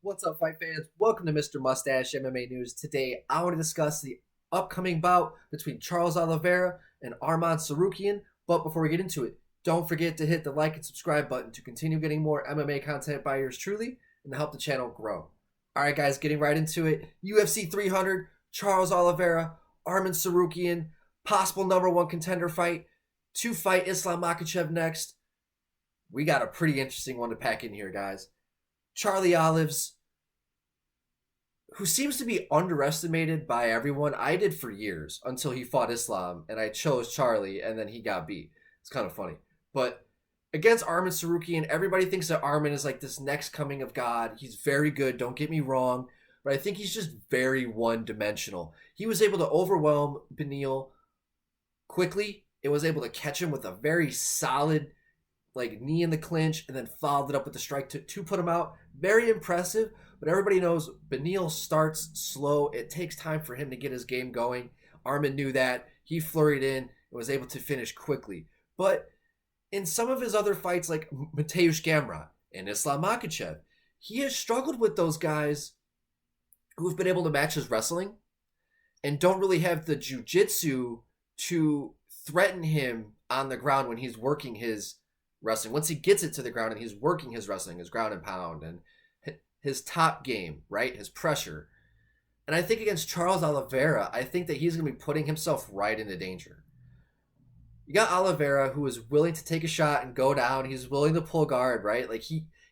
What's up, fight fans? Welcome to Mr. Mustache MMA News. Today, I want to discuss the upcoming bout between Charles Oliveira and Arman Tsarukyan. But before we get into it, don't forget to hit the like and subscribe button to continue getting more MMA content by yours truly and to help the channel grow. All right, guys, getting right into it. UFC 300, Charles Oliveira, Arman Tsarukyan, possible #1 contender fight. To fight Islam Makhachev next. We got a pretty interesting one to pack in here, guys. Charlie Olives, who seems to be underestimated by everyone. I did for years until he fought Islam, and I chose Charlie, and then he got beat. It's kind of funny. But against Arman Tsarukyan, everybody thinks that Arman is like this next coming of God. He's very good, don't get me wrong, but I think he's just very one-dimensional. He was able to overwhelm Beneil quickly. It was able to catch him with a very solid knee in the clinch, and then followed it up with the strike to put him out. Very impressive, but everybody knows Beneil starts slow. It takes time for him to get his game going. Arman knew that. He flurried in and was able to finish quickly. But in some of his other fights, like Mateusz Gamrot and Islam Makhachev, he has struggled with those guys who've been able to match his wrestling and don't really have the jiu-jitsu to threaten him on the ground when he's working his wrestling. Once he gets it to the ground and he's working his wrestling, his ground and pound, and his top game, right? His pressure. And I think against Charles Oliveira, I think that he's going to be putting himself right into danger. You got Oliveira, who is willing to take a shot and go down. He's willing to pull guard, right?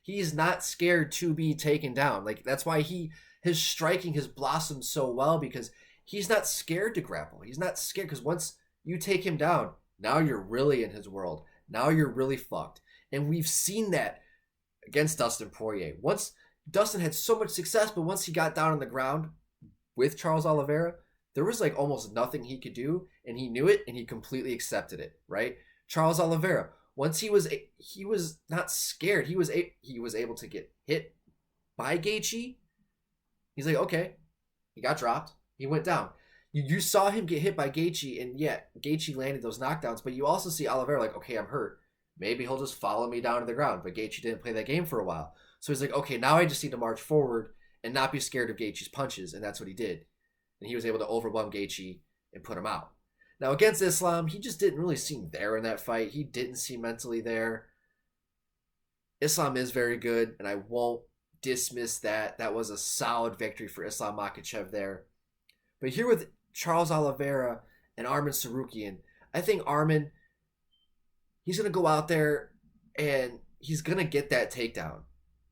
He's not scared to be taken down. That's why his striking has blossomed so well, because he's not scared to grapple. He's not scared, because once you take him down, now you're really in his world. Now you're really fucked. And we've seen that against Dustin Poirier. Once Dustin had so much success, but once he got down on the ground with Charles Oliveira, there was almost nothing he could do, and he knew it, and he completely accepted it, right? Charles Oliveira, once he was not scared. He was able to get hit by Gaethje. He's like, okay. He got dropped. He went down. You saw him get hit by Gaethje, and yeah, Gaethje landed those knockdowns, but you also see Oliveira okay, I'm hurt. Maybe he'll just follow me down to the ground, but Gaethje didn't play that game for a while. So he's like, okay, now I just need to march forward and not be scared of Gaethje's punches, and that's what he did. And he was able to overwhelm Gaethje and put him out. Now against Islam, he just didn't really seem there in that fight. He didn't seem mentally there. Islam is very good, and I won't dismiss that. That was a solid victory for Islam Makhachev there. But here with Charles Oliveira and Arman Tsarukyan, I think Arman, he's going to go out there and he's going to get that takedown.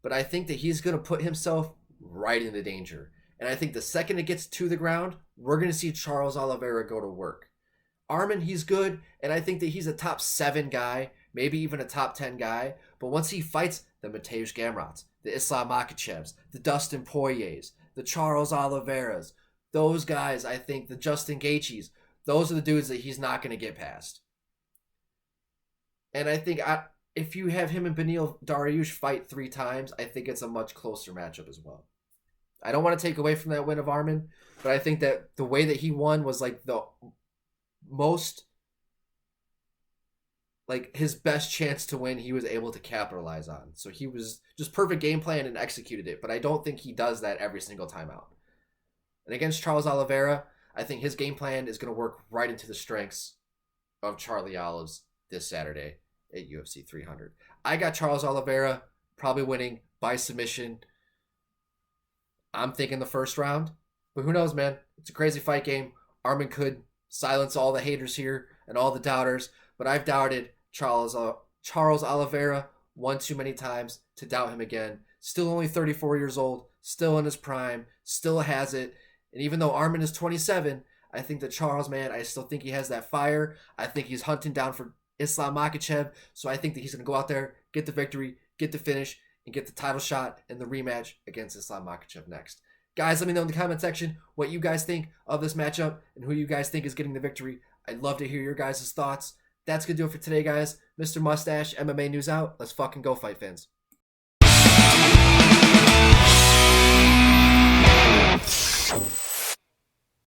But I think that he's going to put himself right into danger. And I think the second it gets to the ground, we're going to see Charles Oliveira go to work. Arman, he's good, and I think that he's a top 7 guy, maybe even a top 10 guy. But once he fights the Mateusz Gamrots, the Islam Makhachevs, the Dustin Poiriers, the Charles Oliveiras, those guys, I think, the Justin Gaethjes, those are the dudes that he's not going to get past. And I think if you have him and Beneil Dariush fight 3 times, I think it's a much closer matchup as well. I don't want to take away from that win of Arman, but I think that the way that he won was the most, his best chance to win, he was able to capitalize on. So he was just perfect game plan and executed it, but I don't think he does that every single time out. And against Charles Oliveira, I think his game plan is going to work right into the strengths of Charlie Olives this Saturday at UFC 300. I got Charles Oliveira probably winning by submission. I'm thinking the first round, but who knows, man? It's a crazy fight game. Arman could silence all the haters here and all the doubters, but I've doubted Charles Oliveira one too many times to doubt him again. Still only 34 years old, still in his prime, still has it. And even though Arman is 27, I think that Charles, man, I still think he has that fire. I think he's hunting down for Islam Makhachev. So I think that he's going to go out there, get the victory, get the finish, and get the title shot and the rematch against Islam Makhachev next. Guys, let me know in the comment section what you guys think of this matchup and who you guys think is getting the victory. I'd love to hear your guys' thoughts. That's going to do it for today, guys. Mr. Mustache, MMA News out. Let's fucking go, fight fans.